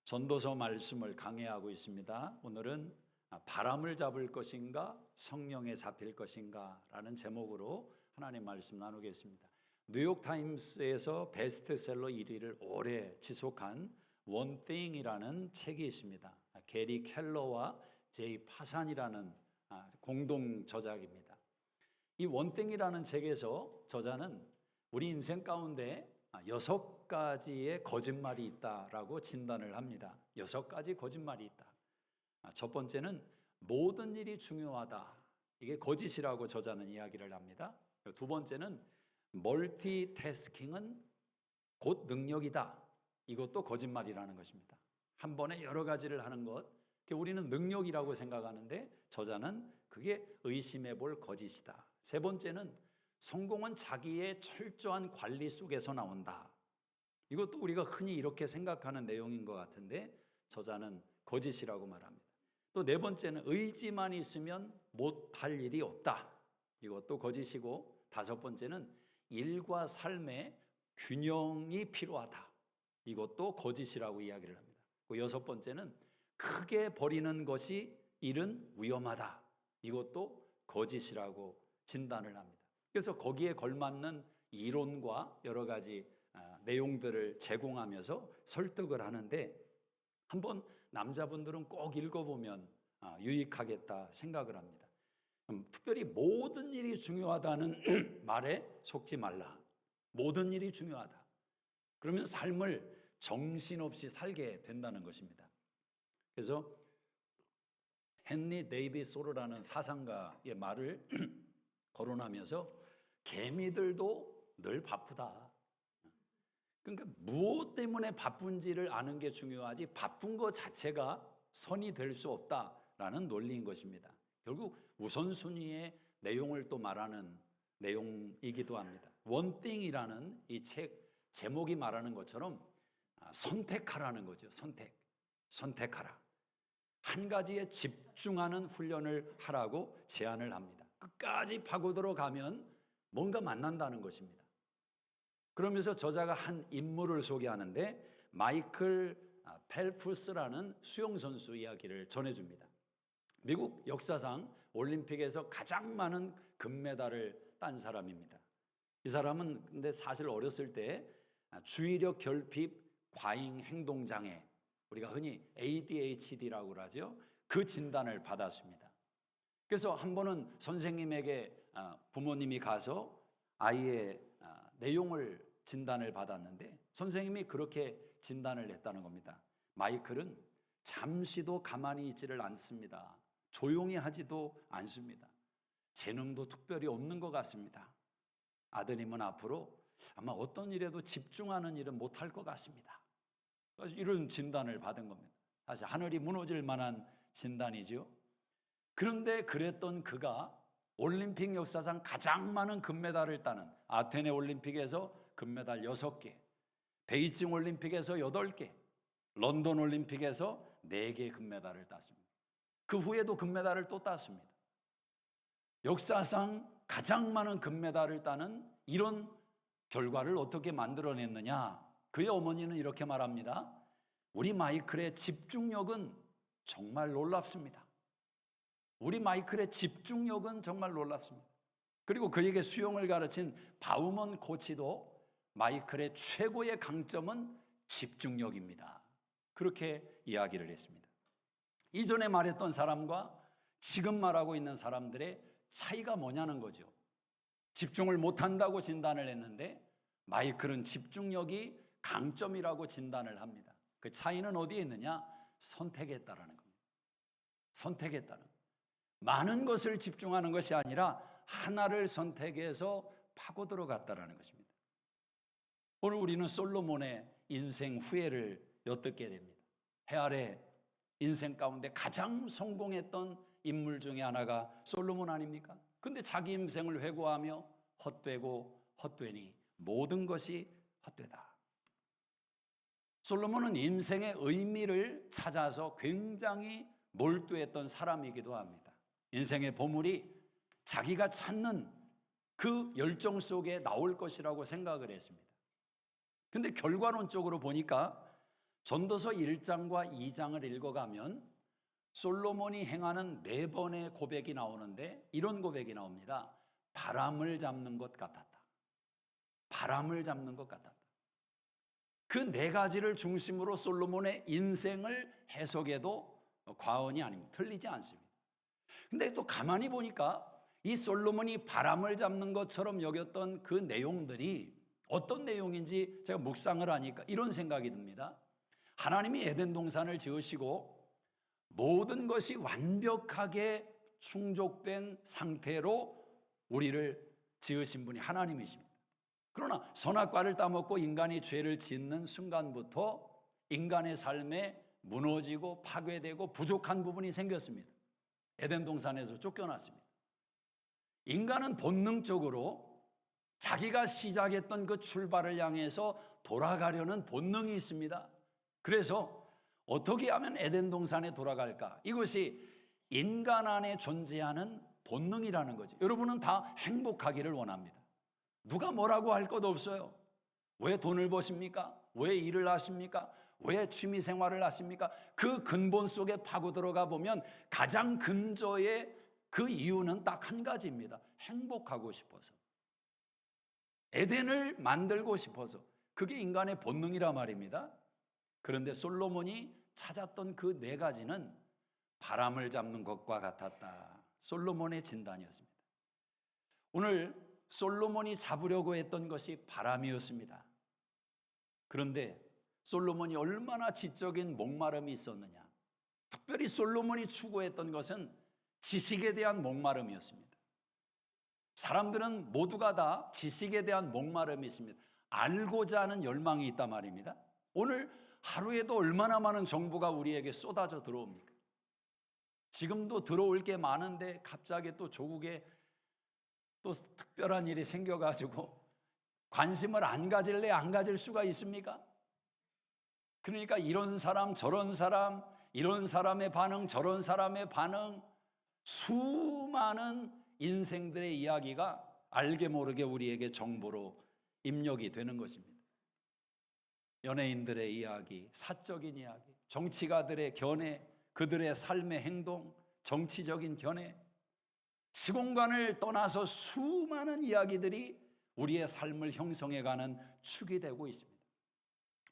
전도서 말씀을 강해하고 있습니다. 오늘은 바람을 잡을 것인가 성령에 잡힐 것인가 라는 제목으로 하나님 말씀 나누겠습니다. 뉴욕타임스에서 베스트셀러 1위를 오래 지속한 One Thing이라는 책이 있습니다. 게리 켈러와 제이 파산이라는 공동 저작입니다. 이 One Thing이라는 책에서 저자는 우리 인생 가운데 6가지의 거짓말이 있다라고 진단을 합니다. 6가지 거짓말이 있다. 첫 번째는 모든 일이 중요하다. 이게 거짓이라고 저자는 이야기를 합니다. 두 번째는 멀티태스킹은 곧 능력이다. 이것도 거짓말이라는 것입니다. 한 번에 여러 가지를 하는 것, 우리는 능력이라고 생각하는데 저자는 그게 의심해 볼 거짓이다. 세 번째는 성공은 자기의 철저한 관리 속에서 나온다. 이것도 우리가 흔히 이렇게 생각하는 내용인 것 같은데 저자는 거짓이라고 말합니다. 또 네 번째는 의지만 있으면 못할 일이 없다. 이것도 거짓이고, 다섯 번째는 일과 삶의 균형이 필요하다. 이것도 거짓이라고 이야기를 합니다. 여섯 번째는 크게 버리는 것이 일은 위험하다. 이것도 거짓이라고 진단을 합니다. 그래서 거기에 걸맞는 이론과 여러 가지 내용들을 제공하면서 설득을 하는데, 한번 남자분들은 꼭 읽어보면 유익하겠다 생각을 합니다. 특별히 모든 일이 중요하다는 말에 속지 말라. 모든 일이 중요하다. 그러면 삶을 정신없이 살게 된다는 것입니다. 그래서 헨리 데이비드 소로라는 사상가의 말을 거론하면서 개미들도 늘 바쁘다. 그러니까 무엇 때문에 바쁜지를 아는 게 중요하지 바쁜 것 자체가 선이 될 수 없다라는 논리인 것입니다. 결국 우선순위의 내용을 또 말하는 내용이기도 합니다. One Thing이라는 이 책 제목이 말하는 것처럼 선택하라는 거죠. 선택하라. 한 가지에 집중하는 훈련을 하라고 제안을 합니다. 끝까지 파고들어 가면 뭔가 만난다는 것입니다. 그러면서 저자가 한 인물을 소개하는데 마이클 펠프스라는 수영선수 이야기를 전해줍니다. 미국 역사상 올림픽에서 가장 많은 금메달을 딴 사람입니다. 이 사람은 근데 사실 어렸을 때 주의력 결핍 과잉 행동장애, 우리가 흔히 ADHD라고 하죠. 그 진단을 받았습니다. 그래서 한 번은 선생님에게 부모님이 가서 아이의 내용을 진단을 받았는데 선생님이 그렇게 진단을 했다는 겁니다. 마이클은 잠시도 가만히 있지를 않습니다. 조용히 하지도 않습니다. 재능도 특별히 없는 것 같습니다. 아드님은 앞으로 아마 어떤 일에도 집중하는 일은 못할 것 같습니다. 이런 진단을 받은 겁니다. 사실 하늘이 무너질 만한 진단이죠. 그런데 그랬던 그가 올림픽 역사상 가장 많은 금메달을 따는 아테네 올림픽에서 금메달 6개, 베이징 올림픽에서 8개, 런던 올림픽에서 4개 금메달을 땄습니다. 그 후에도 금메달을 또 땄습니다. 역사상 가장 많은 금메달을 따는 이런 결과를 어떻게 만들어냈느냐? 그의 어머니는 이렇게 말합니다. 우리 마이클의 집중력은 정말 놀랍습니다. 우리 마이클의 집중력은 정말 놀랍습니다. 그리고 그에게 수영을 가르친 바우먼 코치도 마이클의 최고의 강점은 집중력입니다. 그렇게 이야기를 했습니다. 이전에 말했던 사람과 지금 말하고 있는 사람들의 차이가 뭐냐는 거죠. 집중을 못한다고 진단을 했는데 마이클은 집중력이 강점이라고 진단을 합니다. 그 차이는 어디에 있느냐? 선택했다라는 겁니다. 선택했다는 겁니다. 많은 것을 집중하는 것이 아니라 하나를 선택해서 파고 들어갔다라는 것입니다. 오늘 우리는 솔로몬의 인생 후예를 엿듣게 됩니다. 해 아래 인생 가운데 가장 성공했던 인물 중에 하나가 솔로몬 아닙니까? 근데 자기 인생을 회고하며 헛되고 헛되니 모든 것이 헛되다. 솔로몬은 인생의 의미를 찾아서 굉장히 몰두했던 사람이기도 합니다. 인생의 보물이 자기가 찾는 그 열정 속에 나올 것이라고 생각을 했습니다. 근데 결과론적으로 보니까 전도서 1장과 2장을 읽어가면 솔로몬이 행하는 4번의 고백이 나오는데 이런 고백이 나옵니다. 바람을 잡는 것 같았다. 바람을 잡는 것 같았다. 그 4가지를 중심으로 솔로몬의 인생을 해석해도 과언이 아닙니다. 틀리지 않습니다. 근데 또 가만히 보니까 이 솔로몬이 바람을 잡는 것처럼 여겼던 그 내용들이 어떤 내용인지 제가 묵상을 하니까 이런 생각이 듭니다. 하나님이 에덴 동산을 지으시고 모든 것이 완벽하게 충족된 상태로 우리를 지으신 분이 하나님이십니다. 그러나 선악과를 따먹고 인간이 죄를 짓는 순간부터 인간의 삶에 무너지고 파괴되고 부족한 부분이 생겼습니다. 에덴 동산에서 쫓겨났습니다. 인간은 본능적으로 자기가 시작했던 그 출발을 향해서 돌아가려는 본능이 있습니다. 그래서 어떻게 하면 에덴 동산에 돌아갈까? 이것이 인간 안에 존재하는 본능이라는 거죠. 여러분은 다 행복하기를 원합니다. 누가 뭐라고 할 것 없어요. 왜 돈을 버십니까? 왜 일을 하십니까? 왜 취미 생활을 하십니까? 그 근본 속에 파고 들어가 보면 가장 근저의 그 이유는 딱 한 가지입니다. 행복하고 싶어서. 에덴을 만들고 싶어서. 그게 인간의 본능이라 말입니다. 그런데 솔로몬이 찾았던 그 4가지는 바람을 잡는 것과 같았다. 솔로몬의 진단이었습니다. 오늘 솔로몬이 잡으려고 했던 것이 바람이었습니다. 그런데 솔로몬이 얼마나 지적인 목마름이 있었느냐. 특별히 솔로몬이 추구했던 것은 지식에 대한 목마름이었습니다. 사람들은 모두가 다 지식에 대한 목마름이 있습니다. 알고자 하는 열망이 있단 말입니다. 오늘 하루에도 얼마나 많은 정보가 우리에게 쏟아져 들어옵니까? 지금도 들어올 게 많은데 갑자기 또 조국에 또 특별한 일이 생겨가지고 관심을 안 가질래 안 가질 수가 있습니까? 그러니까 이런 사람 저런 사람, 이런 사람의 반응 저런 사람의 반응, 수많은 인생들의 이야기가 알게 모르게 우리에게 정보로 입력이 되는 것입니다. 연예인들의 이야기, 사적인 이야기, 정치가들의 견해, 그들의 삶의 행동, 정치적인 견해, 시공간을 떠나서 수많은 이야기들이 우리의 삶을 형성해가는 축이 되고 있습니다.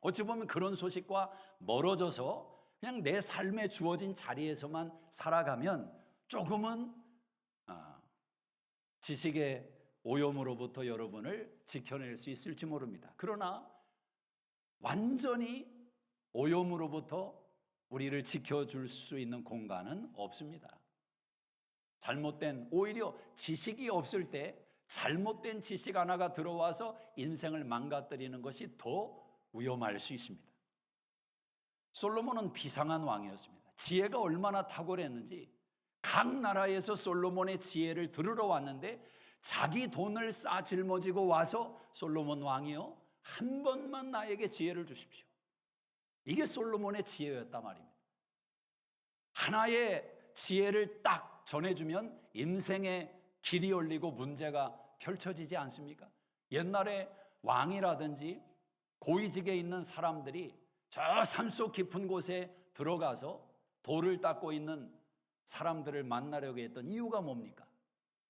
어찌 보면 그런 소식과 멀어져서 그냥 내 삶에 주어진 자리에서만 살아가면 조금은 지식의 오염으로부터 여러분을 지켜낼 수 있을지 모릅니다. 그러나 완전히 오염으로부터 우리를 지켜줄 수 있는 공간은 없습니다. 오히려 지식이 없을 때 잘못된 지식 하나가 들어와서 인생을 망가뜨리는 것이 더 위험할 수 있습니다. 솔로몬은 비상한 왕이었습니다. 지혜가 얼마나 탁월했는지 각 나라에서 솔로몬의 지혜를 들으러 왔는데 자기 돈을 싸 짊어지고 와서 솔로몬 왕이요, 한 번만 나에게 지혜를 주십시오. 이게 솔로몬의 지혜였단 말입니다. 하나의 지혜를 딱 전해주면 인생의 길이 열리고 문제가 펼쳐지지 않습니까? 옛날에 왕이라든지 고위직에 있는 사람들이 저 산속 깊은 곳에 들어가서 돌을 닦고 있는 사람들을 만나려고 했던 이유가 뭡니까?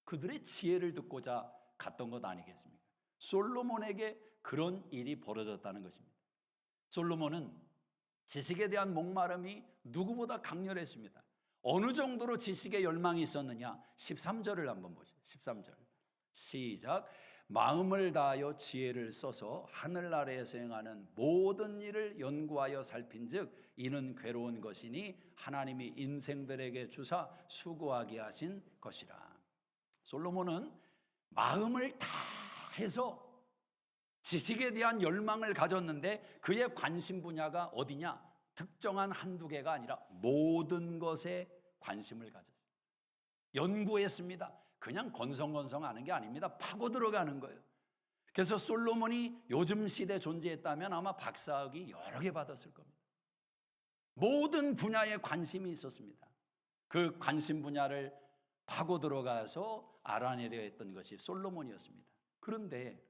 그들의 지혜를 듣고자 갔던 것 아니겠습니까? 솔로몬에게 그런 일이 벌어졌다는 것입니다. 솔로몬은 지식에 대한 목마름이 누구보다 강렬했습니다. 어느 정도로 지식에 열망이 있었느냐? 13절을 한번 보시죠. 13절 시작. 마음을 다하여 지혜를 써서 하늘 아래에서 행하는 모든 일을 연구하여 살핀즉 이는 괴로운 것이니 하나님이 인생들에게 주사 수고하게 하신 것이라. 솔로몬은 마음을 다해서 지식에 대한 열망을 가졌는데 그의 관심 분야가 어디냐? 특정한 한두 개가 아니라 모든 것에 관심을 가졌어요. 연구했습니다. 그냥 건성건성하는 게 아닙니다. 파고 들어가는 거예요. 그래서 솔로몬이 요즘 시대에 존재했다면 아마 박사학위 여러 개 받았을 겁니다. 모든 분야에 관심이 있었습니다. 그 관심 분야를 파고 들어가서 알아내려 했던 것이 솔로몬이었습니다. 그런데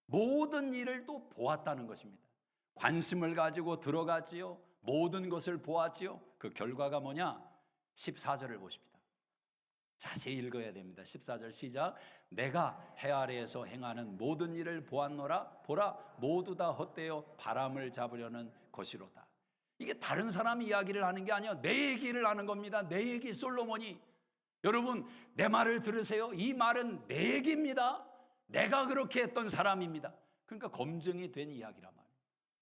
모든 일을 또 보았다는 것입니다. 관심을 가지고 들어가지요. 모든 것을 보았지요. 그 결과가 뭐냐? 14절을 보십니다. 자세히 읽어야 됩니다. 14절 시작. 내가 해 아래에서 행하는 모든 일을 보았노라. 보라, 모두 다 헛되어 바람을 잡으려는 것이로다. 이게 다른 사람 이야기를 하는 게 아니야. 내 얘기를 하는 겁니다. 내 얘기. 솔로몬이. 여러분, 내 말을 들으세요. 이 말은 내 얘기입니다. 내가 그렇게 했던 사람입니다. 그러니까 검증이 된 이야기란 말이에요.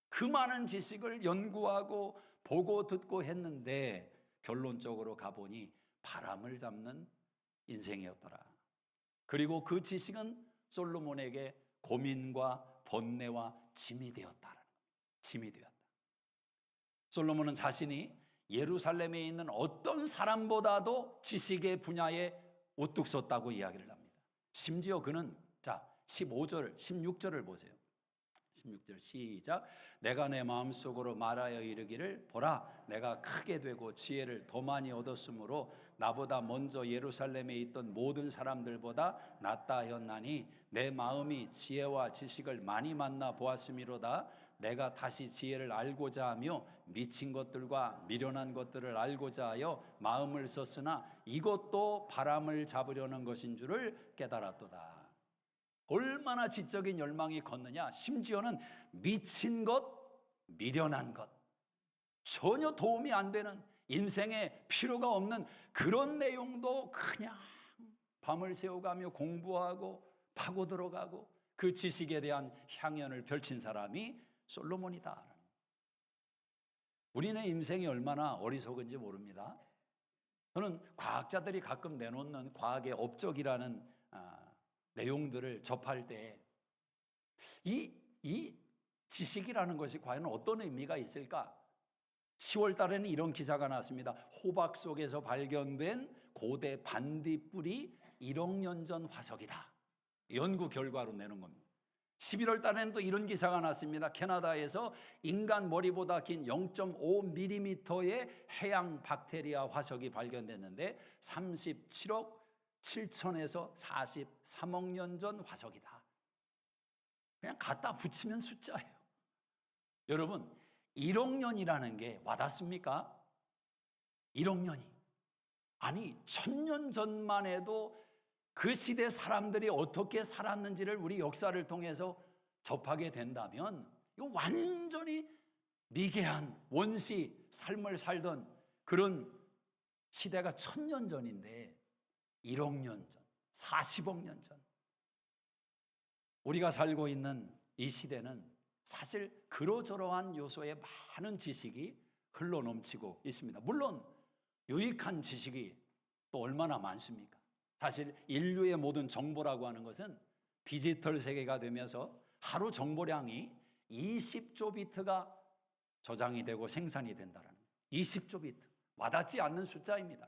그 많은 지식을 연구하고 보고 듣고 했는데 결론적으로 가보니 바람을 잡는 인생이었더라. 그리고 그 지식은 솔로몬에게 고민과 번뇌와 짐이 되었다라는 거예요. 짐이 되었다. 솔로몬은 자신이 예루살렘에 있는 어떤 사람보다도 지식의 분야에 우뚝 섰다고 이야기를 합니다. 심지어 그는 15절, 16절을 보세요. 16절 시작. 내가 내 마음속으로 말하여 이르기를 보라, 내가 크게 되고 지혜를 더 많이 얻었으므로 나보다 먼저 예루살렘에 있던 모든 사람들보다 낫다 하였나니 내 마음이 지혜와 지식을 많이 만나 보았음이로다. 내가 다시 지혜를 알고자 하며 미친 것들과 미련한 것들을 알고자 하여 마음을 썼으나 이것도 바람을 잡으려는 것인 줄을 깨달았도다. 얼마나 지적인 열망이 컸느냐. 심지어는 미친 것, 미련한 것, 전혀 도움이 안 되는, 인생에 필요가 없는 그런 내용도 그냥 밤을 새워가며 공부하고 파고 들어가고 그 지식에 대한 향연을 펼친 사람이 솔로몬이다. 우리네 인생이 얼마나 어리석은지 모릅니다. 저는 과학자들이 가끔 내놓는 과학의 업적이라는 내용들을 접할 때 이 지식이라는 것이 과연 어떤 의미가 있을까? 10월 달에는 이런 기사가 나왔습니다. 호박 속에서 발견된 고대 반딧불이 1억 년 전 화석이다. 연구 결과로 내는 겁니다. 11월 달에는 또 이런 기사가 났습니다. 캐나다에서 인간 머리보다 긴 0.5mm의 해양 박테리아 화석이 발견됐는데 37억 7천에서 43억 년 전 화석이다. 그냥 갖다 붙이면 숫자예요. 여러분, 1억 년이라는 게 와닿습니까? 1억 년이. 아니, 1000년 전만 해도 그 시대 사람들이 어떻게 살았는지를 우리 역사를 통해서 접하게 된다면 이거 완전히 미개한 원시 삶을 살던 그런 시대가 1000년 전인데 1억 년 전, 40억 년 전 우리가 살고 있는 이 시대는 사실 그러저러한 요소의 많은 지식이 흘러넘치고 있습니다. 물론 유익한 지식이 또 얼마나 많습니까? 사실 인류의 모든 정보라고 하는 것은 디지털 세계가 되면서 하루 정보량이 20조 비트가 저장이 되고 생산이 된다는 거예요. 20조 비트. 와닿지 않는 숫자입니다.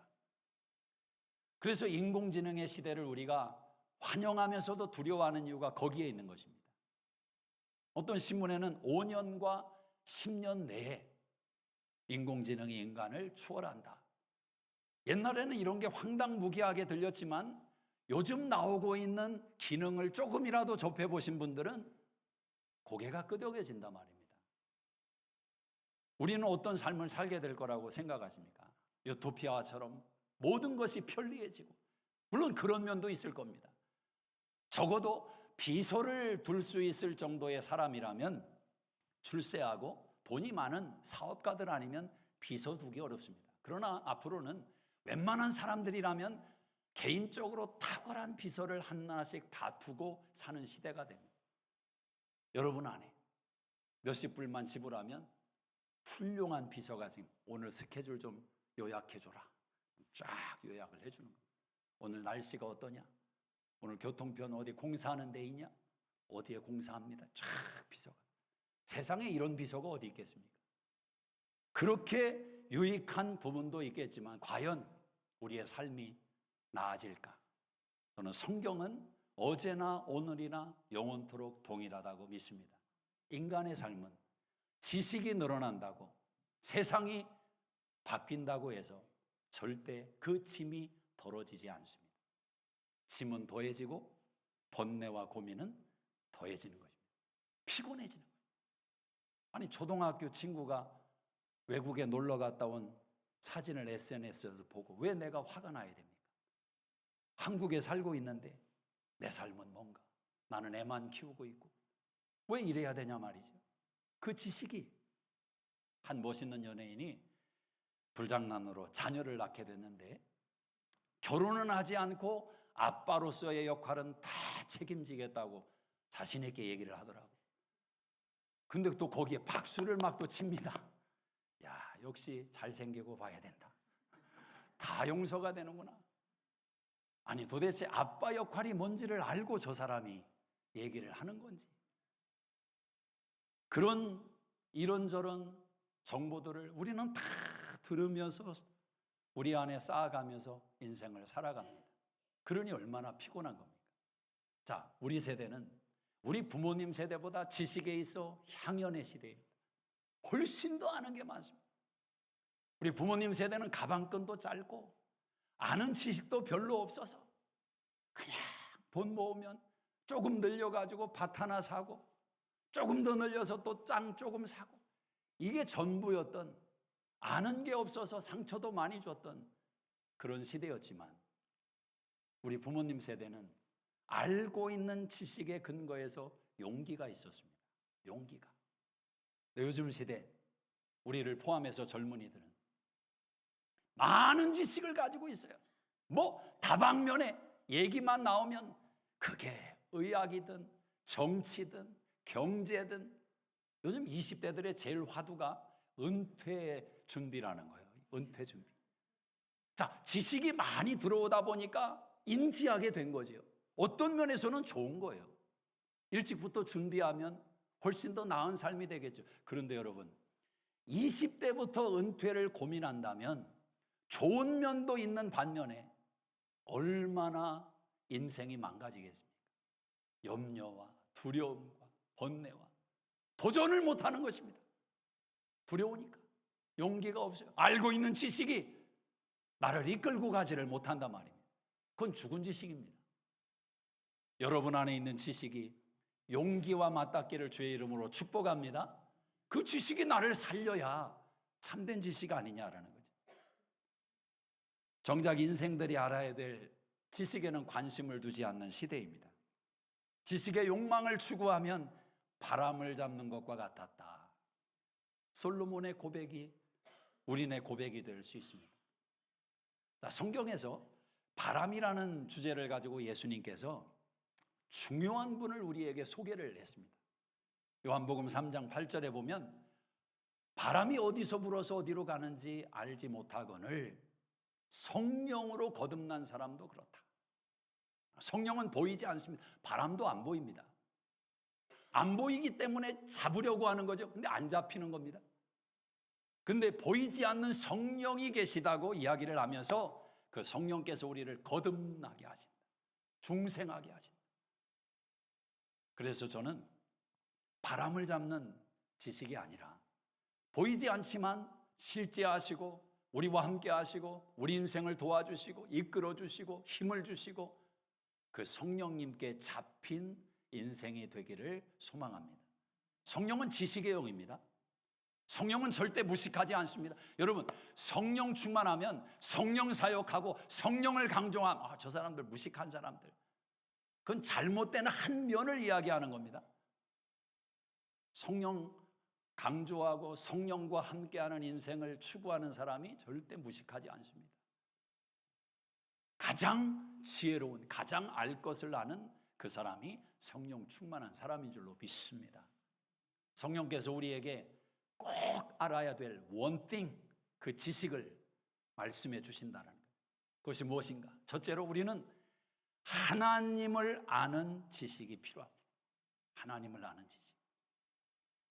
그래서 인공지능의 시대를 우리가 환영하면서도 두려워하는 이유가 거기에 있는 것입니다. 어떤 신문에는 5년과 10년 내에 인공지능이 인간을 추월한다. 옛날에는 이런 게 황당무계하게 들렸지만 요즘 나오고 있는 기능을 조금이라도 접해보신 분들은 고개가 끄덕여진단 말입니다. 우리는 어떤 삶을 살게 될 거라고 생각하십니까? 유토피아처럼 모든 것이 편리해지고, 물론 그런 면도 있을 겁니다. 적어도 비서를 둘 수 있을 정도의 사람이라면 출세하고 돈이 많은 사업가들 아니면 비서 두기 어렵습니다. 그러나 앞으로는 웬만한 사람들이라면 개인적으로 탁월한 비서를 하나씩 다 두고 사는 시대가 됩니다. 여러분 안에 몇십 불만 지불하면 훌륭한 비서가 지금 오늘 스케줄 좀 요약해줘라. 쫙 요약을 해주는 거예요. 오늘 날씨가 어떠냐? 오늘 교통편 어디 공사하는 데 있냐? 어디에 공사합니다. 쫙 비서가. 세상에 이런 비서가 어디 있겠습니까? 그렇게 유익한 부분도 있겠지만 과연 우리의 삶이 나아질까? 저는 성경은 어제나 오늘이나 영원토록 동일하다고 믿습니다. 인간의 삶은 지식이 늘어난다고 세상이 바뀐다고 해서 절대 그 짐이 덜어지지 않습니다. 짐은 더해지고 번뇌와 고민은 더해지는 것입니다. 피곤해지는 거예요. 아니 초등학교 친구가 외국에 놀러 갔다 온 사진을 SNS에서 보고 왜 내가 화가 나야 됩니까? 한국에 살고 있는데 내 삶은 뭔가? 나는 애만 키우고 있고 왜 이래야 되냐 말이죠. 그 지식이, 한 멋있는 연예인이 불장난으로 자녀를 낳게 됐는데 결혼은 하지 않고 아빠로서의 역할은 다 책임지겠다고 자신 있게 얘기를 하더라고. 근데 또 거기에 박수를 막 또 칩니다. 야, 역시 잘생기고 봐야 된다. 다 용서가 되는구나. 아니 도대체 아빠 역할이 뭔지를 알고 저 사람이 얘기를 하는 건지. 그런 이런저런 정보들을 우리는 다 들으면서 우리 안에 쌓아가면서 인생을 살아갑니다. 그러니 얼마나 피곤한 겁니까? 자, 우리 세대는 우리 부모님 세대보다 지식에 있어 향연의 시대입니다. 훨씬 더 아는 게 많습니다. 우리 부모님 세대는 가방끈도 짧고 아는 지식도 별로 없어서 그냥 돈 모으면 조금 늘려가지고 밭 하나 사고 조금 더 늘려서 또 땅 조금 사고, 이게 전부였던, 아는 게 없어서 상처도 많이 줬던 그런 시대였지만 우리 부모님 세대는 알고 있는 지식의 근거에서 용기가 있었습니다. 용기가. 요즘 시대 우리를 포함해서 젊은이들은 많은 지식을 가지고 있어요. 뭐 다방면에 얘기만 나오면 그게 의학이든 정치든 경제든, 요즘 20대들의 제일 화두가 은퇴 준비라는 거예요. 은퇴 준비. 자, 지식이 많이 들어오다 보니까 인지하게 된 거죠. 어떤 면에서는 좋은 거예요. 일찍부터 준비하면 훨씬 더 나은 삶이 되겠죠. 그런데 여러분, 20대부터 은퇴를 고민한다면 좋은 면도 있는 반면에 얼마나 인생이 망가지겠습니까? 염려와 두려움과 번뇌와 도전을 못하는 것입니다. 두려우니까, 용기가 없어요. 알고 있는 지식이 나를 이끌고 가지를 못한단 말입니다. 그건 죽은 지식입니다. 여러분 안에 있는 지식이 용기와 맞닿기를 주의 이름으로 축복합니다. 그 지식이 나를 살려야 참된 지식 아니냐라는 거죠. 정작 인생들이 알아야 될 지식에는 관심을 두지 않는 시대입니다. 지식의 욕망을 추구하면 바람을 잡는 것과 같았다. 솔로몬의 고백이 우리네 고백이 될 수 있습니다. 자, 성경에서 바람이라는 주제를 가지고 예수님께서 중요한 분을 우리에게 소개를 했습니다. 요한복음 3장 8절에 보면 바람이 어디서 불어서 어디로 가는지 알지 못하거늘 성령으로 거듭난 사람도 그렇다. 성령은 보이지 않습니다. 바람도 안 보입니다. 안 보이기 때문에 잡으려고 하는 거죠. 근데 안 잡히는 겁니다. 근데 보이지 않는 성령이 계시다고 이야기를 하면서 그 성령께서 우리를 거듭나게 하신다. 중생하게 하신다. 그래서 저는 바람을 잡는 지식이 아니라 보이지 않지만 실제하시고 우리와 함께 하시고 우리 인생을 도와주시고 이끌어 주시고 힘을 주시고 그 성령님께 잡힌 인생이 되기를 소망합니다. 성령은 지식의 영입니다. 성령은 절대 무식하지 않습니다. 여러분, 성령 충만하면 성령 사역하고 성령을 강조하면 저 사람들 무식한 사람들, 그건 잘못된 한 면을 이야기하는 겁니다. 성령 강조하고 성령과 함께하는 인생을 추구하는 사람이 절대 무식하지 않습니다. 가장 지혜로운, 가장 알 것을 아는 그 사람이 성령 충만한 사람인 줄로 믿습니다. 성령께서 우리에게 꼭 알아야 될 one thing, 그 지식을 말씀해 주신다는 것. 그것이 무엇인가? 첫째로 우리는 하나님을 아는 지식이 필요합니다. 하나님을 아는 지식.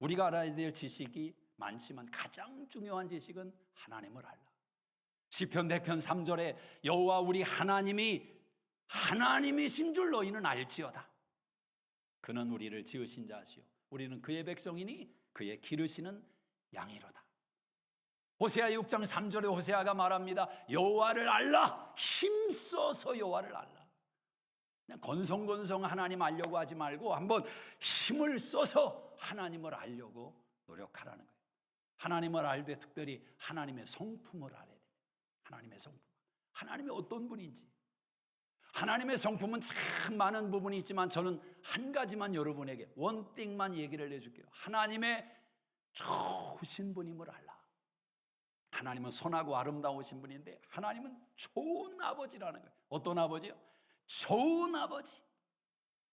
우리가 알아야 될 지식이 많지만 가장 중요한 지식은 하나님을 알라. 시편 100편 3절에 여호와 우리 하나님이신 줄 너희는 알지어다. 그는 우리를 지으신 자시요 우리는 그의 백성이니 그의 기르시는 양이로다. 호세아 6장 3절에 호세아가 말합니다. 여호와를 알라. 힘써서 여호와를 알라. 그냥 건성건성 하나님 알려고 하지 말고 한번 힘을 써서 하나님을 알려고 노력하라는 거예요. 하나님을 알되 특별히 하나님의 성품을 알아야 돼요. 하나님의 성품. 하나님이 어떤 분인지. 하나님의 성품은 참 많은 부분이 있지만 저는 한 가지만 여러분에게 원띵만 얘기를 해줄게요. 하나님의 좋으신 분임을 알라. 하나님은 선하고 아름다우신 분인데 하나님은 좋은 아버지라는 거예요. 어떤 아버지요? 좋은 아버지.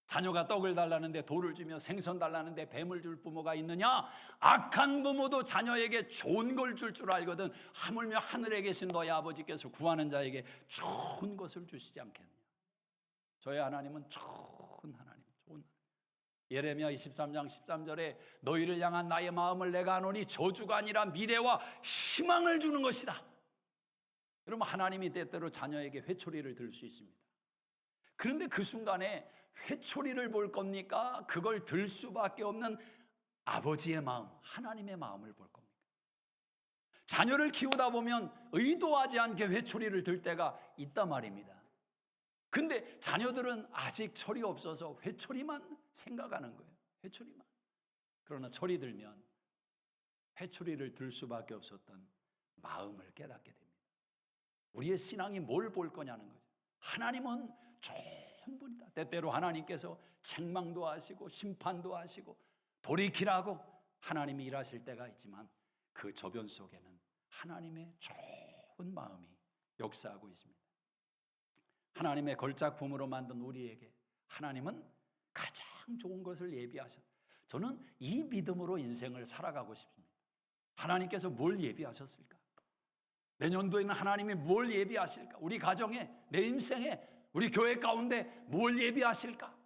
자녀가 떡을 달라는데 돌을 주며 생선 달라는데 뱀을 줄 부모가 있느냐? 악한 부모도 자녀에게 좋은 걸 줄 줄 알거든 하물며 하늘에 계신 너희 아버지께서 구하는 자에게 좋은 것을 주시지 않겠느냐? 저희 하나님은 좋은 하나님, 좋은 하나님. 예레미야 23장 13절에 너희를 향한 나의 마음을 내가 아노니 저주가 아니라 미래와 희망을 주는 것이다. 여러분, 하나님이 때때로 자녀에게 회초리를 들 수 있습니다. 그런데 그 순간에 회초리를 볼 겁니까? 그걸 들 수밖에 없는 아버지의 마음, 하나님의 마음을 볼 겁니까? 자녀를 키우다 보면 의도하지 않게 회초리를 들 때가 있단 말입니다. 근데 자녀들은 아직 철이 없어서 회초리만 생각하는 거예요. 회초리만. 그러나 철이 들면 회초리를 들 수밖에 없었던 마음을 깨닫게 됩니다. 우리의 신앙이 뭘 볼 거냐는 거죠. 하나님은 좋은 분이다. 때때로 하나님께서 책망도 하시고 심판도 하시고 돌이키라고 하나님이 일하실 때가 있지만 그 저변 속에는 하나님의 좋은 마음이 역사하고 있습니다. 하나님의 걸작품으로 만든 우리에게 하나님은 가장 좋은 것을 예비하셨다. 저는 이 믿음으로 인생을 살아가고 싶습니다. 하나님께서 뭘 예비하셨을까? 내년도에는 하나님이 뭘 예비하실까? 우리 가정에, 내 인생에, 우리 교회 가운데 뭘 예비하실까?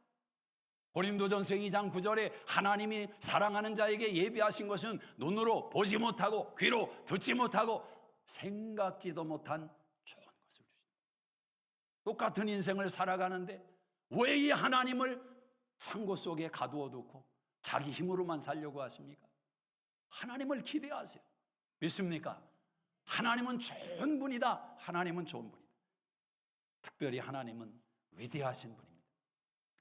고린도전서 2장 9절에 하나님이 사랑하는 자에게 예비하신 것은 눈으로 보지 못하고 귀로 듣지 못하고 생각지도 못한 좋은 것을 주신다. 똑같은 인생을 살아가는데 왜 이 하나님을 창고 속에 가두어 두고 자기 힘으로만 살려고 하십니까? 하나님을 기대하세요. 믿습니까? 하나님은 좋은 분이다. 하나님은 좋은 분이다. 특별히 하나님은 위대하신 분입니다.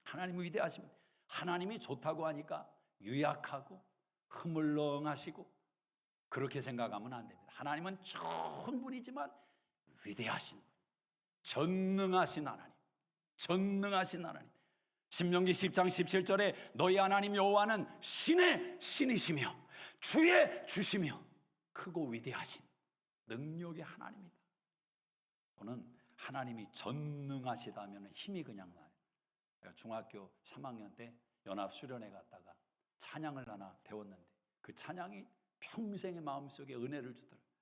하나님은 위대하신 분. 하나님이 좋다고 하니까 유약하고 흐물렁하시고 그렇게 생각하면 안 됩니다. 하나님은 좋은 분이지만 위대하신 분, 전능하신 하나님, 전능하신 하나님. 신명기 10장 17절에 너희 하나님 여호와는 신의 신이시며 주의 주시며 크고 위대하신 능력의 하나님이다. 저는 하나님이 전능하시다면 힘이 그냥 나요. 제가 중학교 3학년 때 연합수련회 갔다가 찬양을 하나 배웠는데 그 찬양이 평생의 마음속에 은혜를 주더라고요.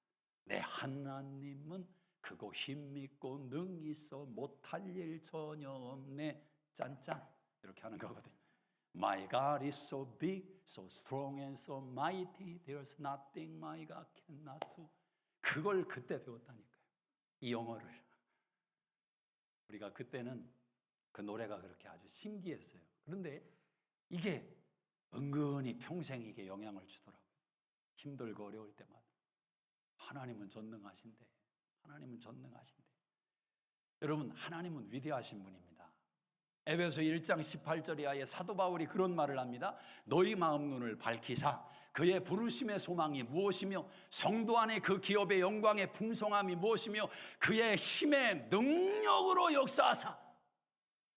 내 하나님은 크고 힘있고 능히 있어 못할 일 전혀 없네 짠짠 이렇게 하는 거거든요. My God is so big, so strong and so mighty. There's nothing my God cannot do. 그걸 그때 배웠다니까요. 이 영어를. 우리가 그때는 그 노래가 그렇게 아주 신기했어요. 그런데 이게 은근히 평생 이게 영향을 주더라고요. 힘들고 어려울 때마다. 하나님은 전능하신데, 하나님은 전능하신데. 여러분, 하나님은 위대하신 분입니다. 에베소 1장 18절 이하에 사도 바울이 그런 말을 합니다. 너희 마음 눈을 밝히사 그의 부르심의 소망이 무엇이며 성도 안에 그 기업의 영광의 풍성함이 무엇이며 그의 힘의 능력으로 역사하사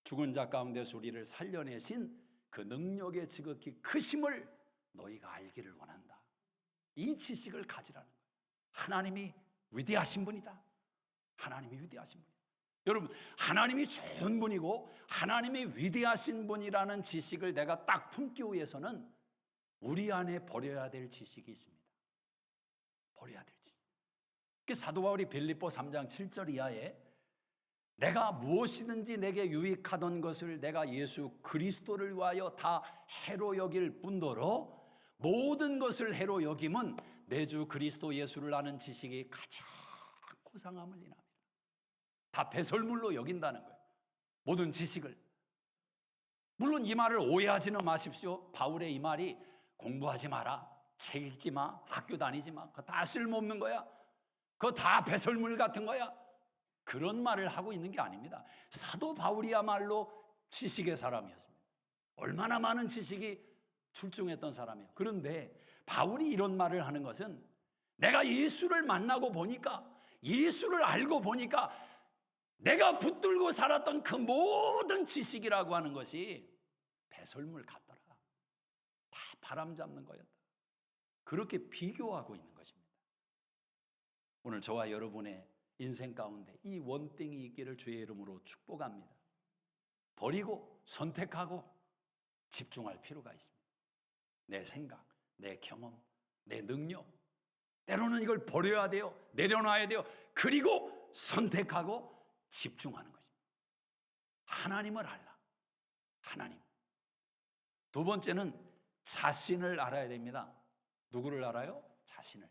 죽은 자 가운데서 우리를 살려내신 그 능력의 지극히 크심을 너희가 알기를 원한다. 이 지식을 가지라는 거예요. 하나님이 위대하신 분이다. 하나님이 위대하신 분이다. 여러분, 하나님이 좋은 분이고 하나님이 위대하신 분이라는 지식을 내가 딱 품기 위해서는 우리 안에 버려야 될 지식이 있습니다. 버려야 될 지식. 사도 바울이 빌립보 3장 7절 이하에 내가 무엇이든지 내게 유익하던 것을 내가 예수 그리스도를 위하여 다 해로 여길 뿐더러 모든 것을 해로 여김은 내 주 그리스도 예수를 아는 지식이 가장 고상함을 인합니다. 다 배설물로 여긴다는 거예요. 모든 지식을. 물론 이 말을 오해하지는 마십시오. 바울의 이 말이 공부하지 마라, 책 읽지 마, 학교 다니지 마, 그거 다 쓸모없는 거야, 그거 다 배설물 같은 거야, 그런 말을 하고 있는 게 아닙니다. 사도 바울이야말로 지식의 사람이었습니다. 얼마나 많은 지식이 출중했던 사람이에요. 그런데 바울이 이런 말을 하는 것은 내가 예수를 만나고 보니까, 예수를 알고 보니까 내가 붙들고 살았던 그 모든 지식이라고 하는 것이 배설물 같더라. 다 바람 잡는 거였다. 그렇게 비교하고 있는 것입니다. 오늘 저와 여러분의 인생 가운데 이 원땡이 있기를 주의 이름으로 축복합니다. 버리고 선택하고 집중할 필요가 있습니다. 내 생각, 내 경험, 내 능력, 때로는 이걸 버려야 돼요. 내려놔야 돼요. 그리고 선택하고 집중하는 것입니다. 하나님을 알라. 하나님. 두 번째는 자신을 알아야 됩니다. 누구를 알아요? 자신을.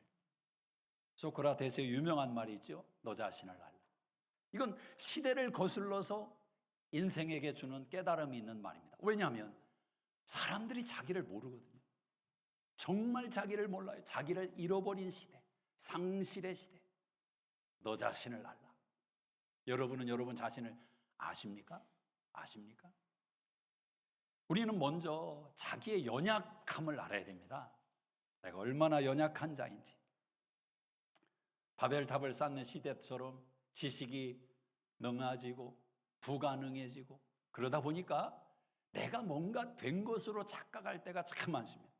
소크라테스의 유명한 말이 있죠. 너 자신을 알라. 이건 시대를 거슬러서 인생에게 주는 깨달음이 있는 말입니다. 왜냐하면 사람들이 자기를 모르거든요. 정말 자기를 몰라요. 자기를 잃어버린 시대, 상실의 시대. 너 자신을 알라. 여러분은 여러분 자신을 아십니까? 아십니까? 우리는 먼저 자기의 연약함을 알아야 됩니다. 내가 얼마나 연약한 자인지. 바벨탑을 쌓는 시대처럼 지식이 능해지고 불가능해지고 그러다 보니까 내가 뭔가 된 것으로 착각할 때가 참 많습니다.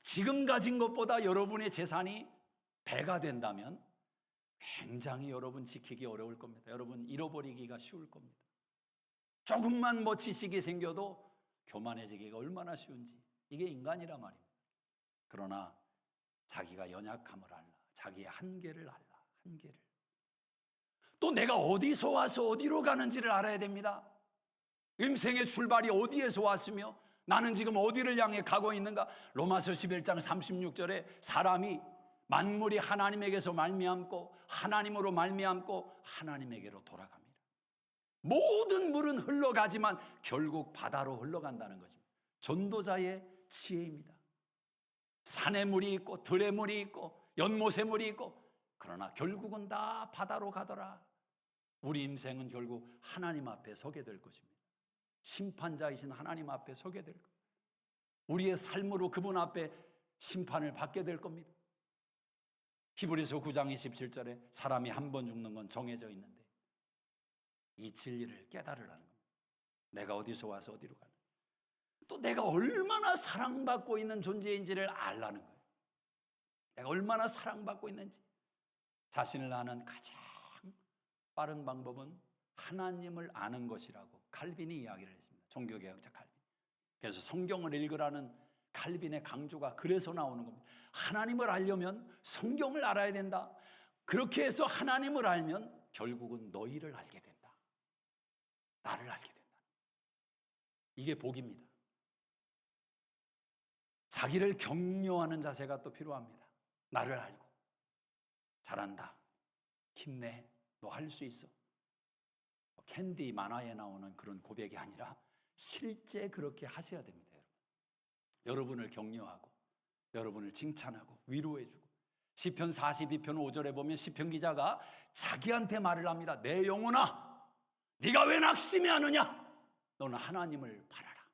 지금 가진 것보다 여러분의 재산이 배가 된다면 굉장히 여러분 지키기 어려울 겁니다. 여러분 잃어버리기가 쉬울 겁니다. 조금만 지식이 생겨도 교만해지기가 얼마나 쉬운지. 이게 인간이란 말입니다. 그러나 자기가 연약함을 알라. 자기의 한계를 알라. 한계를. 또 내가 어디서 와서 어디로 가는지를 알아야 됩니다. 인생의 출발이 어디에서 왔으며 나는 지금 어디를 향해 가고 있는가? 로마서 11장 36절에 사람이 만물이 하나님에게서 말미암고 하나님으로 말미암고 하나님에게로 돌아갑니다. 모든 물은 흘러가지만 결국 바다로 흘러간다는 것입니다. 전도자의 지혜입니다. 산에 물이 있고 들에 물이 있고 연못에 물이 있고 그러나 결국은 다 바다로 가더라. 우리 인생은 결국 하나님 앞에 서게 될 것입니다. 심판자이신 하나님 앞에 서게 될 겁니다. 우리의 삶으로 그분 앞에 심판을 받게 될 겁니다. 히브리서 9장 27절에 사람이 한 번 죽는 건 정해져 있는데 이 진리를 깨달으라는 겁니다. 내가 어디서 와서 어디로 가는, 또 내가 얼마나 사랑받고 있는 존재인지를 알라는 거예요. 내가 얼마나 사랑받고 있는지. 자신을 아는 가장 빠른 방법은 하나님을 아는 것이라고 칼빈이 이야기를 했습니다. 종교개혁자 칼빈. 그래서 성경을 읽으라는 칼빈의 강조가 그래서 나오는 겁니다. 하나님을 알려면 성경을 알아야 된다. 그렇게 해서 하나님을 알면 결국은 너희를 알게 된다. 나를 알게 된다. 이게 복입니다. 자기를 격려하는 자세가 또 필요합니다. 나를 알고 잘한다. 힘내. 너 할 수 있어. 캔디 만화에 나오는 그런 고백이 아니라 실제 그렇게 하셔야 됩니다. 여러분을 격려하고 여러분을 칭찬하고 위로해주고. 시편 42편 5절에 보면 시편 기자가 자기한테 말을 합니다. 내 영혼아 네가 왜 낙심해하느냐. 너는 하나님을 바라라.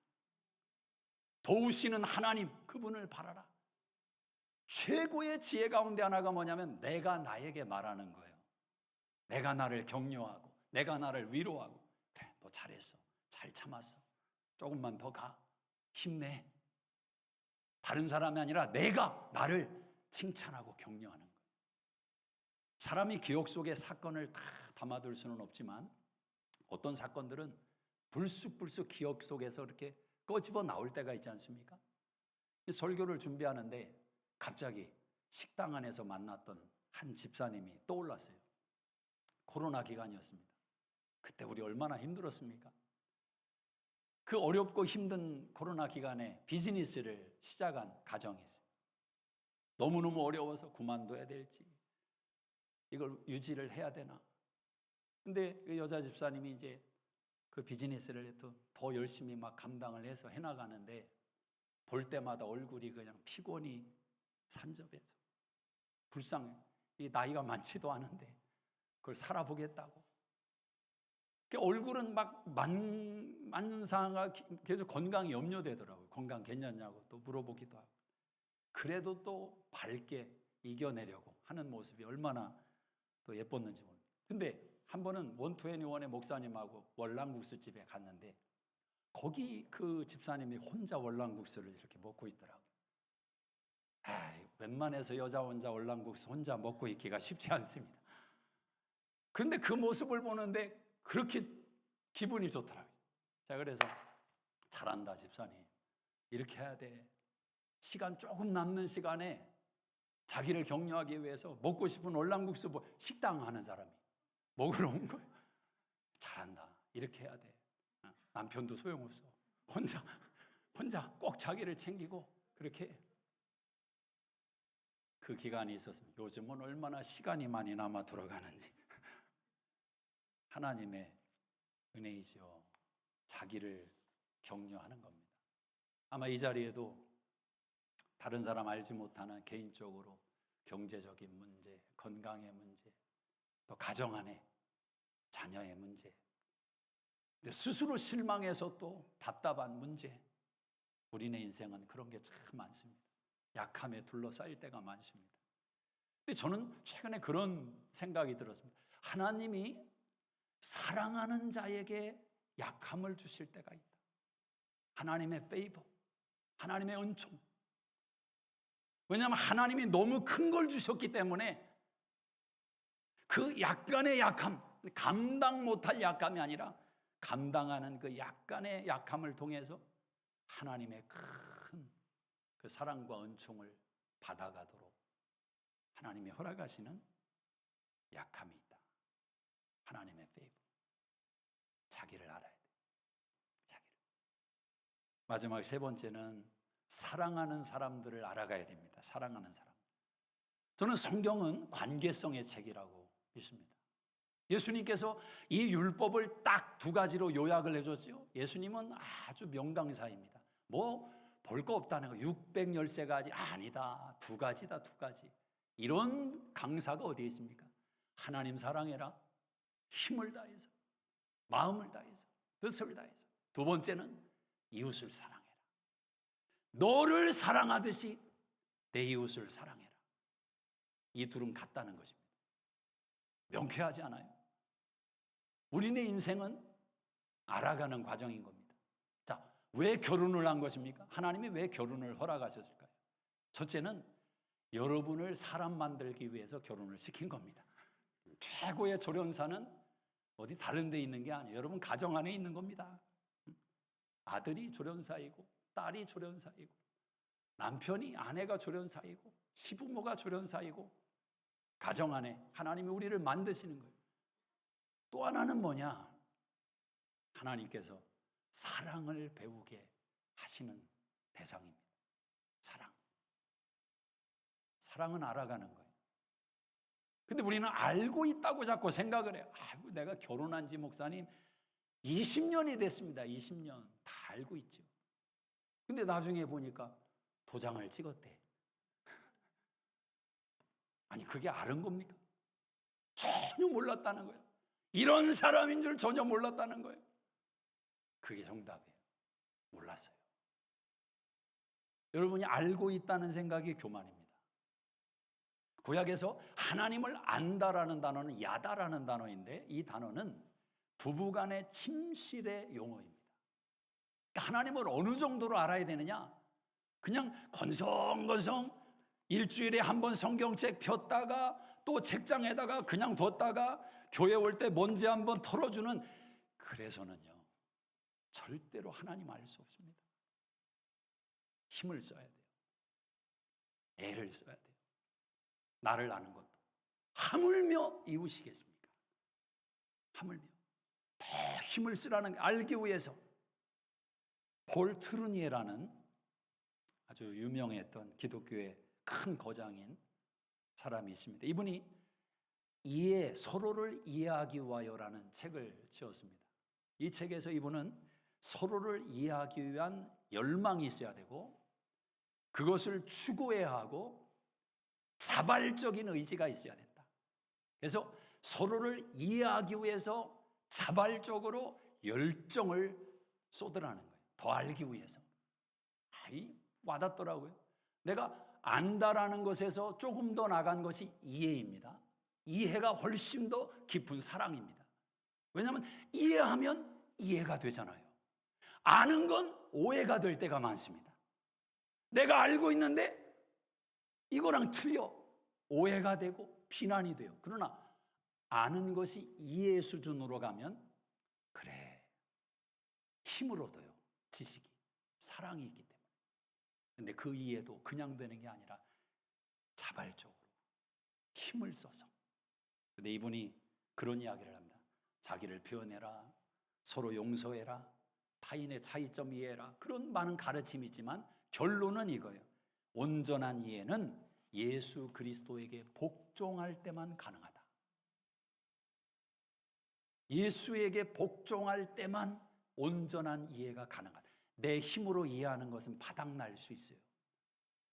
도우시는 하나님 그분을 바라라. 최고의 지혜 가운데 하나가 뭐냐면 내가 나에게 말하는 거예요. 내가 나를 격려하고 내가 나를 위로하고 그래 너 잘했어. 잘 참았어. 조금만 더 가. 힘내. 다른 사람이 아니라 내가 나를 칭찬하고 격려하는 거예요. 사람이 기억 속에 사건을 다 담아둘 수는 없지만 어떤 사건들은 불쑥불쑥 기억 속에서 이렇게 꺼집어 나올 때가 있지 않습니까? 설교를 준비하는데 갑자기 식당 안에서 만났던 한 집사님이 떠올랐어요. 코로나 기간이었습니다. 그때 우리 얼마나 힘들었습니까? 그 어렵고 힘든 코로나 기간에 비즈니스를 시작한 가정이 있어요. 너무너무 어려워서 그만둬야 될지 이걸 유지를 해야 되나. 근데 그 여자 집사님이 이제 그 비즈니스를 더 열심히 막 감당을 해서 해나가는데 볼 때마다 얼굴이 그냥 피곤이 산적해서 불쌍해요. 이 나이가 많지도 않은데 그걸 살아보겠다고. 얼굴은 막 만상하가 계속 건강이 염려되더라고요. 건강 괜찮냐고 또 물어보기도 하고. 그래도 또 밝게 이겨내려고 하는 모습이 얼마나 또 예뻤는지 모릅니다. 근데 한 번은 원투애니원의 목사님하고 월남국수 집에 갔는데 거기 그 집사님이 혼자 월남국수를 이렇게 먹고 있더라고요. 웬만해서 여자 혼자 월남국수 혼자 먹고 있기가 쉽지 않습니다. 근데 그 모습을 보는데 그렇게 기분이 좋더라고요. 자, 그래서 잘한다 집사님, 이렇게 해야 돼. 시간 조금 남는 시간에 자기를 격려하기 위해서 먹고 싶은 월남국수 식당 하는 사람이 먹으러 온 거예요. 잘한다, 이렇게 해야 돼. 남편도 소용없어. 혼자 꼭 자기를 챙기고 그렇게 해. 그 기간이 있었습니다. 요즘은 얼마나 시간이 많이 남아 돌아가는지. 하나님의 은혜이죠. 자기를 격려하는 겁니다. 아마 이 자리에도 다른 사람 알지 못하는 개인적으로 경제적인 문제, 건강의 문제, 또 가정 안에 자녀의 문제, 스스로 실망해서 또 답답한 문제, 우리네 인생은 그런 게 참 많습니다. 약함에 둘러싸일 때가 많습니다. 근데 저는 최근에 그런 생각이 들었습니다. 하나님이 사랑하는 자에게 약함을 주실 때가 있다. 하나님의 페이버, 하나님의 은총. 왜냐하면 하나님이 너무 큰 걸 주셨기 때문에 그 약간의 약함, 감당 못할 약함이 아니라 감당하는 그 약간의 약함을 통해서 하나님의 큰 그 사랑과 은총을 받아가도록 하나님이 허락하시는 약함이 있다. 하나님의 페이버. 자기를 알아야 돼. 자기를. 마지막 세 번째는 사랑하는 사람들을 알아가야 됩니다. 사랑하는 사람. 저는 성경은 관계성의 책이라고 믿습니다. 예수님께서 이 율법을 딱 두 가지로 요약을 해줬죠. 예수님은 아주 명강사입니다. 볼 거 없다는 거, 613가지 아니다. 두 가지다, 두 가지. 이런 강사가 어디에 있습니까? 하나님 사랑해라. 힘을 다해서, 마음을 다해서, 뜻을 다해서. 두 번째는 이웃을 사랑해라. 너를 사랑하듯이 내 이웃을 사랑해라. 이 둘은 같다는 것입니다. 명쾌하지 않아요? 우리네 인생은 알아가는 과정인 겁니다. 자, 왜 결혼을 한 것입니까? 하나님이 왜 결혼을 허락하셨을까요? 첫째는 여러분을 사람 만들기 위해서 결혼을 시킨 겁니다. 최고의 조련사는 어디 다른 데 있는 게 아니에요. 여러분 가정 안에 있는 겁니다. 아들이 조련사이고 딸이 조련사이고 남편이, 아내가 조련사이고 시부모가 조련사이고 가정 안에 하나님이 우리를 만드시는 거예요. 또 하나는 뭐냐? 하나님께서 사랑을 배우게 하시는 대상입니다. 사랑은 알아가는 거예요. 근데 우리는 알고 있다고 자꾸 생각을 해요. 내가 결혼한 지 목사님 20년이 됐습니다. 20년. 다 알고 있죠. 근데 나중에 보니까 도장을 찍었대. 아니, 그게 아는 겁니까? 전혀 몰랐다는 거예요. 이런 사람인 줄 전혀 몰랐다는 거예요. 그게 정답이에요. 몰랐어요. 여러분이 알고 있다는 생각이 교만입니다. 구약에서 하나님을 안다라는 단어는 야다라는 단어인데 이 단어는 부부간의 침실의 용어입니다. 그러니까 하나님을 어느 정도로 알아야 되느냐? 그냥 건성건성 일주일에 한 번 성경책 폈다가 또 책장에다가 그냥 뒀다가 교회 올 때 먼지 한번 털어주는, 그래서는요 절대로 하나님 알 수 없습니다. 힘을 써야 돼요. 애를 써야 돼요. 나를 아는 것도 하물며 이웃이겠습니까? 하물며 더 힘을 쓰라는 알기 위해서. 폴 트루니에라는 아주 유명했던 기독교의 큰 거장인 사람이 있습니다. 이분이 서로를 이해하기 위하여라는 책을 지었습니다. 이 책에서 이분은 서로를 이해하기 위한 열망이 있어야 되고 그것을 추구해야 하고 자발적인 의지가 있어야 된다. 그래서 서로를 이해하기 위해서 자발적으로 열정을 쏟으라는 거예요. 더 알기 위해서. 와닿더라고요. 내가 안다라는 것에서 조금 더 나간 것이 이해입니다. 이해가 훨씬 더 깊은 사랑입니다. 왜냐하면 이해하면 이해가 되잖아요. 아는 건 오해가 될 때가 많습니다. 내가 알고 있는데 이거랑 틀려 오해가 되고 비난이 돼요. 그러나 아는 것이 이해 수준으로 가면 그래, 힘을 얻어요. 지식이, 사랑이 있기 때문에. 근데 그 이해도 그냥 되는 게 아니라 자발적으로 힘을 써서. 근데 이분이 그런 이야기를 합니다. 자기를 표현해라, 서로 용서해라, 타인의 차이점 이해해라, 그런 많은 가르침이 있지만 결론은 이거예요. 온전한 이해는 예수 그리스도에게 복종할 때만 가능하다. 예수에게 복종할 때만 온전한 이해가 가능하다. 내 힘으로 이해하는 것은 바닥날 수 있어요.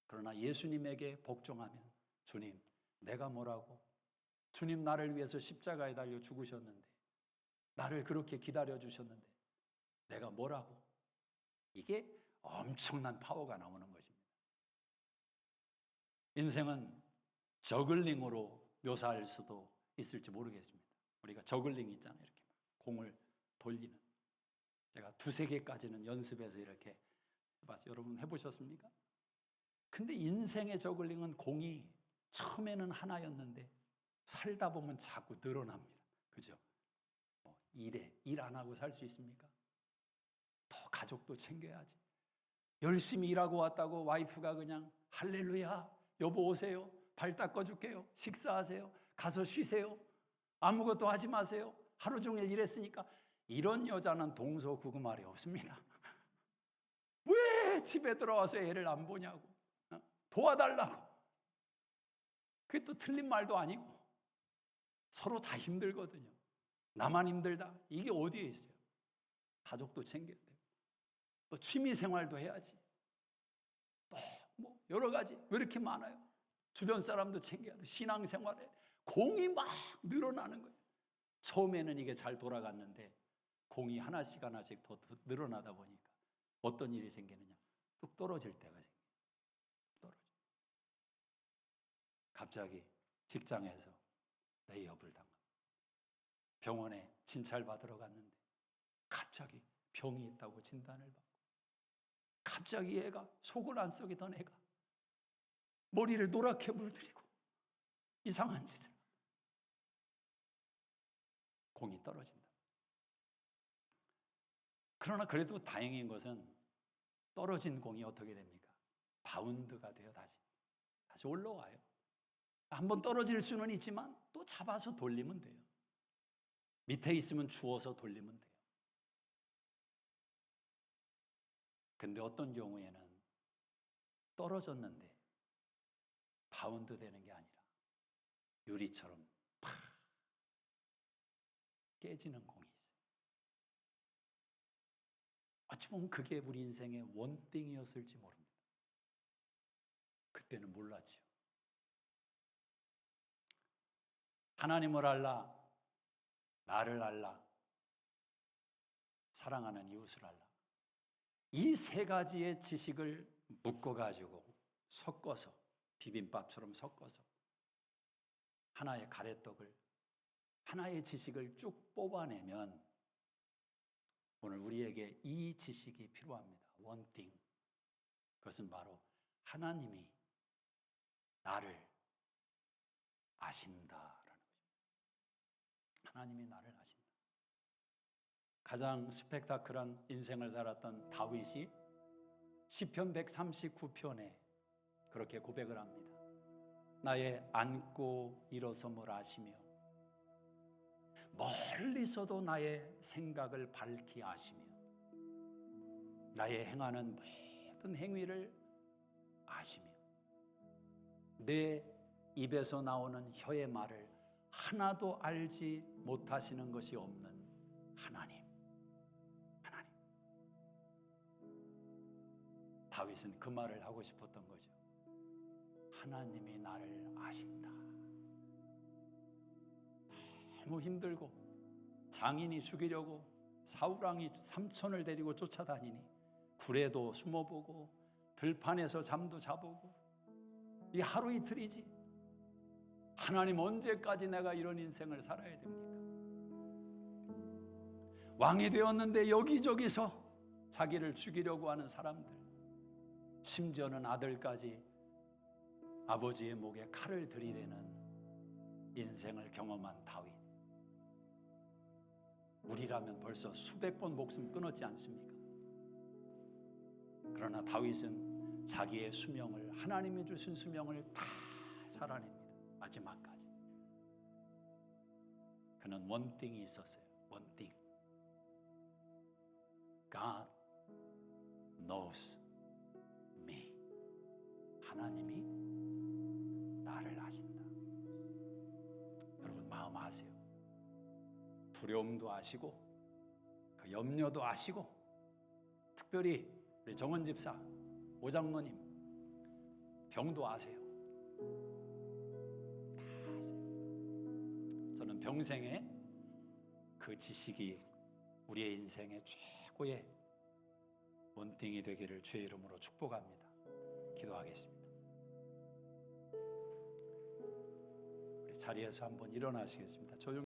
그러나 예수님에게 복종하면, 주님, 내가 뭐라고? 주님 나를 위해서 십자가에 달려 죽으셨는데, 나를 그렇게 기다려 주셨는데 내가 뭐라고? 이게 엄청난 파워가 나오는 것입니다. 인생은 저글링으로 묘사할 수도 있을지 모르겠습니다. 우리가 저글링 있잖아요. 이렇게 공을 돌리는. 제가 2-3개까지는 연습해서 이렇게 해봤어요. 여러분 해보셨습니까? 근데 인생의 저글링은 공이 처음에는 하나였는데 살다 보면 자꾸 늘어납니다. 그죠? 일 안 하고 살 수 있습니까? 더 가족도 챙겨야지. 열심히 일하고 왔다고 와이프가 그냥 할렐루야, 여보 오세요, 발 닦아줄게요, 식사하세요, 가서 쉬세요, 아무것도 하지 마세요, 하루 종일 일했으니까. 이런 여자는 동서구구말이 없습니다. 왜 집에 들어와서 애를 안 보냐고, 도와달라고. 그게 또 틀린 말도 아니고 서로 다 힘들거든요. 나만 힘들다, 이게 어디에 있어요? 가족도 챙겨야 돼요. 또 취미 생활도 해야지. 또 뭐 여러 가지, 왜 이렇게 많아요? 주변 사람도 챙겨야 돼. 신앙 생활에 공이 막 늘어나는 거예요. 처음에는 이게 잘 돌아갔는데 공이 하나씩 하나씩 더 늘어나다 보니까 어떤 일이 생기느냐? 뚝 떨어질 때가 생겨요. 떨어져. 갑자기 직장에서 레이업을 당합니다. 병원에 진찰 받으러 갔는데 갑자기 병이 있다고 진단을 받고, 갑자기 애가 속을 안 썩이던 애가 머리를 노랗게 물들이고 이상한 짓을, 공이 떨어진다. 그러나 그래도 다행인 것은 떨어진 공이 어떻게 됩니까? 바운드가 돼요. 다시 올라와요. 한번 떨어질 수는 있지만 또 잡아서 돌리면 돼요. 밑에 있으면 주워서 돌리면 돼요. 근데 어떤 경우에는 떨어졌는데 바운드 되는 게 아니라 유리처럼 팍 깨지는 공이 있어요. 어찌 보면 그게 우리 인생의 원띵이었을지 모릅니다. 그때는 몰랐죠. 하나님을 알라, 나를 알라, 사랑하는 이웃을 알라. 이 3가지의 지식을 묶어가지고 섞어서, 비빔밥처럼 섞어서 하나의 가래떡을, 하나의 지식을 쭉 뽑아내면 오늘 우리에게 이 지식이 필요합니다. 원띵. 그것은 바로 하나님이 나를 아신다라는 것입니다. 하나님이 나를 아신다. 가장 스펙타클한 인생을 살았던 다윗이 시편 139편에 그렇게 고백을 합니다. 나의 앉고 일어섬을 아시며 멀리서도 나의 생각을 밝히 아시며 나의 행하는 모든 행위를 아시며 내 입에서 나오는 혀의 말을 하나도 알지 못하시는 것이 없는 하나님. 다윗은 그 말을 하고 싶었던 거죠. 하나님이 나를 아신다. 너무 힘들고 장인이 죽이려고 사울왕이 삼촌을 데리고 쫓아다니니 굴에도 숨어보고 들판에서 잠도 자보고 이 하루 이틀이지. 하나님 언제까지 내가 이런 인생을 살아야 됩니까? 왕이 되었는데 여기저기서 자기를 죽이려고 하는 사람들, 심지어는 아들까지 아버지의 목에 칼을 들이대는 인생을 경험한 다윗. 우리라면 벌써 수백 번 목숨 끊었지 않습니까? 그러나 다윗은 자기의 수명을, 하나님이 주신 수명을 다 살아냅니다. 마지막까지. 그는 원띵이 있었어요. 원띵. God knows me. 하나님이 나를 아신다. 여러분 마음 아세요? 두려움도 아시고 그 염려도 아시고, 특별히 우리 정원 집사, 오장로님 병도 아세요. 다 아세요. 저는 평생에 그 지식이 우리의 인생의 최고의 원띵이 되기를 주의 이름으로 축복합니다. 기도하겠습니다. 우리 자리에서 한번 일어나시겠습니다. 조용히